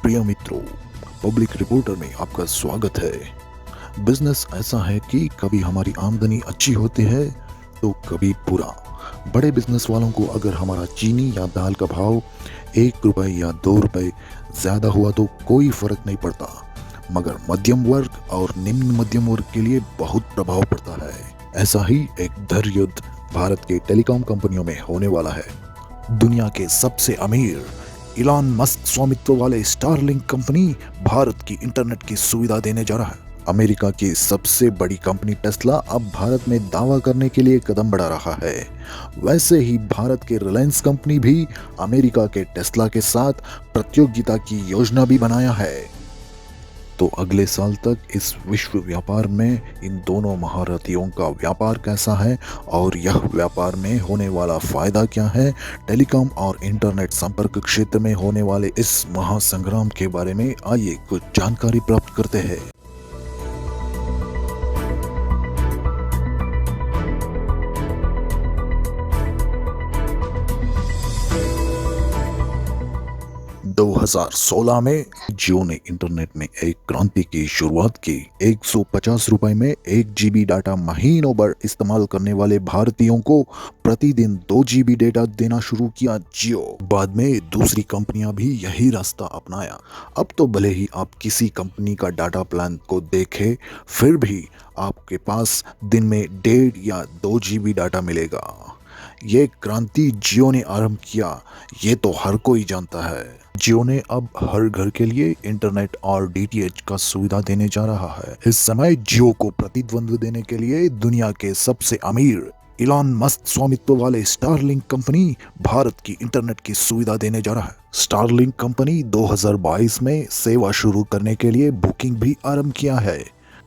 प्रिय मित्रों, public reporter में आपका स्वागत है। बिजनेस ऐसा है कि कभी हमारी आमदनी अच्छी होती है तो कभी बुरा। बड़े बिजनेस वालों को अगर हमारा चीनी या दाल का भाव 1 रुपए या 2 रुपए ज़्यादा हुआ तो कोई फर्क नहीं पड़ता, मगर मध्यम वर्ग और निम्न मध्यम वर्ग के लिए बहुत प्रभाव पड़ता है। ऐसा ही एक धर युद्ध भारत के टेलीकॉम कंपनियों में होने वाला है। दुनिया के सबसे अमीर इलॉन मस्क स्वामित्व वाले स्टारलिंक कंपनी भारत की इंटरनेट की सुविधा देने जा रहा है। अमेरिका की सबसे बड़ी कंपनी टेस्ला अब भारत में दावा करने के लिए कदम बढ़ा रहा है। वैसे ही भारत के रिलायंस कंपनी भी अमेरिका के टेस्ला के साथ प्रतियोगिता की योजना भी बनाया है। तो अगले साल तक इस विश्व व्यापार में इन दोनों महारथियों का व्यापार कैसा है और यह व्यापार में होने वाला फायदा क्या है, टेलीकॉम और इंटरनेट संपर्क क्षेत्र में होने वाले इस महासंग्राम के बारे में आइए कुछ जानकारी प्राप्त करते हैं। दो 2016 में जियो ने इंटरनेट में एक क्रांति की शुरुआत की। 150 रुपए में 1 GB डाटा महीनों भर इस्तेमाल करने वाले भारतीयों को प्रतिदिन 2 GB डेटा देना शुरू किया जियो। बाद में दूसरी कंपनियां भी यही रास्ता अपनाया। अब तो भले ही आप किसी कंपनी का डाटा प्लान को देखें, फिर भी आपके पास दिन में 1.5 या 2 GB डाटा मिलेगा। ये क्रांति जियो ने आरंभ किया, ये तो हर कोई जानता है। जियो ने अब हर घर के लिए इंटरनेट और डीटीएच का सुविधा देने जा रहा है। इस समय जियो को प्रतिद्वंद देने के लिए दुनिया के सबसे अमीर इलॉन मस्क स्वामित्व वाले स्टारलिंक कंपनी भारत की इंटरनेट की सुविधा देने जा रहा है। स्टारलिंक कंपनी 2022 में सेवा शुरू करने के लिए बुकिंग भी आरंभ किया है।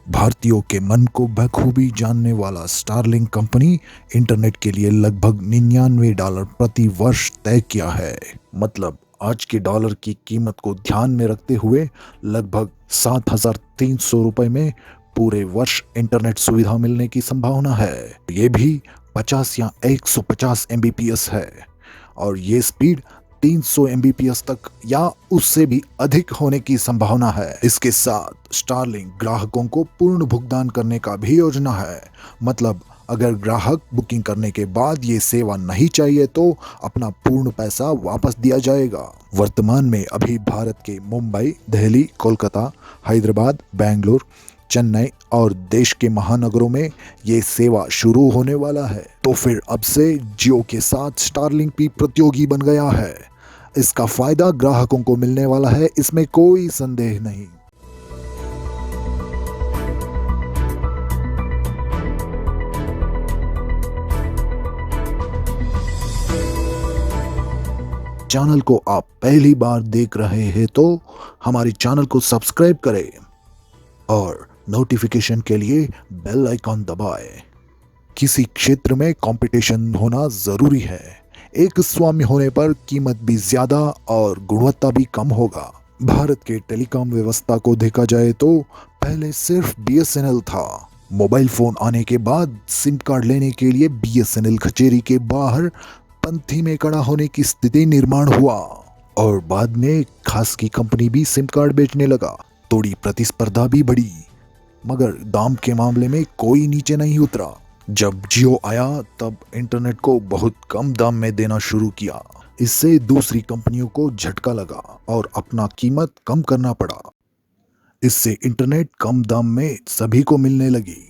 भारतीयों के मन को बखूबी जानने वाला स्टारलिंक कंपनी इंटरनेट के लिए लगभग $99 प्रति वर्ष तय किया है। मतलब आज के डॉलर की कीमत को ध्यान में रखते हुए लगभग 7,300 रुपए में पूरे वर्ष इंटरनेट सुविधा मिलने की संभावना है। ये भी 50 या 150 MBPS है और ये स्पीड 300 MBPS तक या उससे भी अधिक होने की संभावना है। इसके साथ स्टारलिंक ग्राहकों को पूर्ण भुगतान करने का भी योजना है। मतलब अगर ग्राहक बुकिंग करने के बाद ये सेवा नहीं चाहिए तो अपना पूर्ण पैसा वापस दिया जाएगा। वर्तमान में अभी भारत के मुंबई, दिल्ली, कोलकाता, हैदराबाद, बेंगलुरु, चेन्नई और देश के महानगरों में ये सेवा शुरू होने वाला है। तो फिर अब से जियो के साथ स्टारलिंक भी प्रतियोगी बन गया है। इसका फायदा ग्राहकों को मिलने वाला है, इसमें कोई संदेह नहीं। चैनल को आप पहली बार देख रहे हैं तो हमारे चैनल को सब्सक्राइब करें और नोटिफिकेशन के लिए बेल आइकॉन दबाएं। किसी क्षेत्र में कंपटीशन होना जरूरी है। एक स्वामी होने पर कीमत भी ज्यादा और गुणवत्ता भी कम होगा। भारत के टेलीकॉम व्यवस्था को देखा जाए तो पहले सिर्फ BSNL था। मोबाइल फोन आने के बाद सिम कार्ड लेने के लिए BSNL कचेरी के बाहर पंथी में खड़ा होने की स्थिति निर्माण हुआ और बाद में खासगी कंपनी भी सिम कार्ड बेचने लगा। थोड़ी प्रतिस्पर्धा भी बढ़ी, मगर दाम के मामले में कोई नीचे नहीं उतरा। जब जियो आया तब इंटरनेट को बहुत कम दाम में देना शुरू किया। इससे दूसरी कंपनियों को झटका लगा और अपना कीमत कम करना पड़ा। इससे इंटरनेट कम दाम में सभी को मिलने लगी।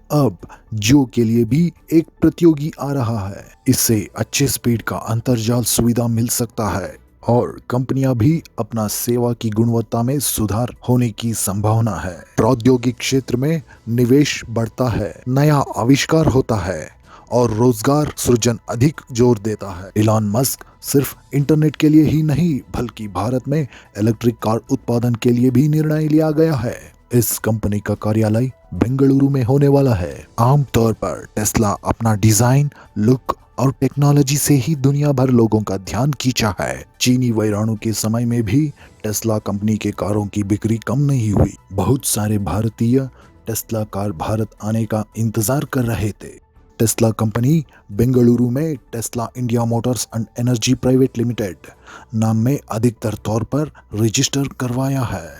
अब जियो के लिए भी एक प्रतियोगी आ रहा है। इससे अच्छे स्पीड का अंतरजाल सुविधा मिल सकता है और कंपनियां भी अपना सेवा की गुणवत्ता में सुधार होने की संभावना है। प्रौद्योगिक क्षेत्र में निवेश बढ़ता है, नया आविष्कार होता है और रोजगार सृजन अधिक जोर देता है। इलॉन मस्क सिर्फ इंटरनेट के लिए ही नहीं बल्कि भारत में इलेक्ट्रिक कार उत्पादन के लिए भी निर्णय लिया गया है। इस कंपनी का कार्यालय बेंगलुरु में होने वाला है। आमतौर पर टेस्ला अपना डिजाइन, लुक और टेक्नोलॉजी से ही दुनिया भर लोगों का ध्यान खींचा है। चीनी वैराणु के समय में भी टेस्ला कंपनी के कारों की बिक्री कम नहीं हुई। बहुत सारे भारतीय टेस्ला कार भारत आने का इंतजार कर रहे थे। टेस्ला कंपनी बेंगलुरु में Tesla India Motors and energy private limited नाम में अधिकतर तौर पर रजिस्टर करवाया है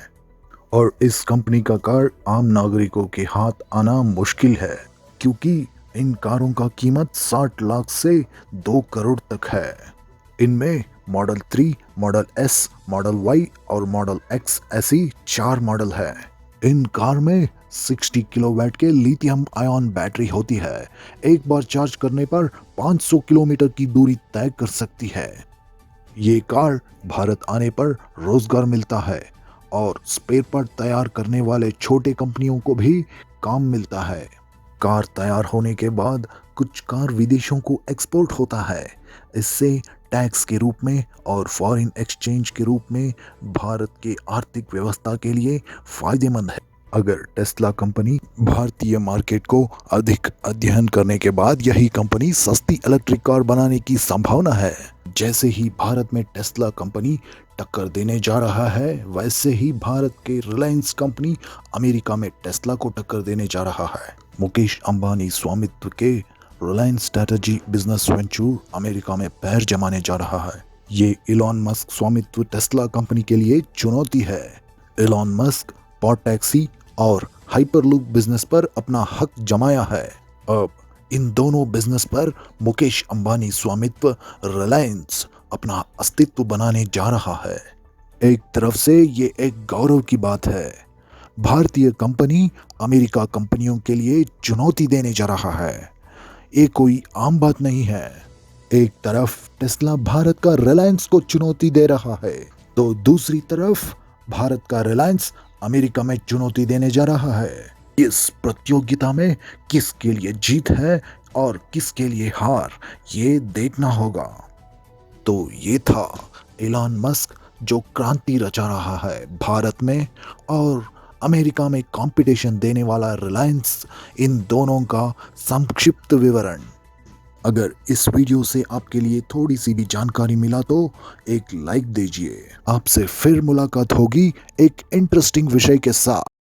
और इस कंपनी का कार आम नागरिकों के हाथ आना मुश्किल है, क्योंकि इन कारों का कीमत 60 लाख से 2 करोड़ तक है। इनमें model 3, model S, model Y और मॉडल एक्स ऐसी 4 मॉडल है। इन कार में 60 किलोवाट के लिथियम आयन बैटरी होती है। एक बार चार्ज करने पर 500 किलोमीटर की दूरी तय कर सकती है। ये कार भारत आने पर रोजगार मिलता है और स्पेयर पार्ट तैयार करने वाले छोटे कंपनियों को भी काम मिलता है। कार तैयार होने के बाद कुछ कार विदेशों को एक्सपोर्ट होता है। इससे टैक्स के रूप में और फॉरेन एक्सचेंज के रूप में भारत के आर्थिक व्यवस्था के लिए फायदेमंद है। अगर टेस्ला कंपनी भारतीय मार्केट को अधिक अध्ययन करने के बाद यही कंपनी सस्ती इलेक्ट्रिक कार बनाने की संभावना है। जैसे ही भारत में टेस्ला कंपनी टक्कर देने जा रहा है, वैसे ही भारत के रिलायंस कंपनी अमेरिका में टेस्ला को टक्कर देने जा रहा है। मुकेश अंबानी स्वामित्व के Reliance strategy business venture America में पैर जमाने जा रहा है। ये इलॉन मस्क स्वामित्व टेस्ला कंपनी के लिए चुनौती है। इलॉन मस्क पॉड टैक्सी और हाइपरलूप बिजनेस पर अपना हक जमाया है। अब इन दोनों बिजनेस पर मुकेश अंबानी स्वामित्व रिलायंस अपना अस्तित्व बनाने जा रहा है। एक तरफ से ये एक गौरव की बात है। भारतीय कंपनी अमेरिका कंपनियों के लिए चुनौती देने जा रहा है। ये कोई आम बात नहीं है। एक तरफ टेस्ला भारत का रिलायंस को चुनौती दे रहा है, तो दूसरी तरफ भारत का रिलायंस अमेरिका में चुनौती देने जा रहा है। इस प्रतियोगिता में किसके लिए जीत है और किसके लिए हार, ये देखना होगा। तो ये था इलॉन मस्क जो क्रांति रचा रहा है भारत में, और अमेरिका में कंपटीशन देने वाला रिलायंस, इन दोनों का संक्षिप्त विवरण। अगर इस वीडियो से आपके लिए थोड़ी सी भी जानकारी मिला तो एक लाइक दीजिए। आपसे फिर मुलाकात होगी एक इंटरेस्टिंग विषय के साथ।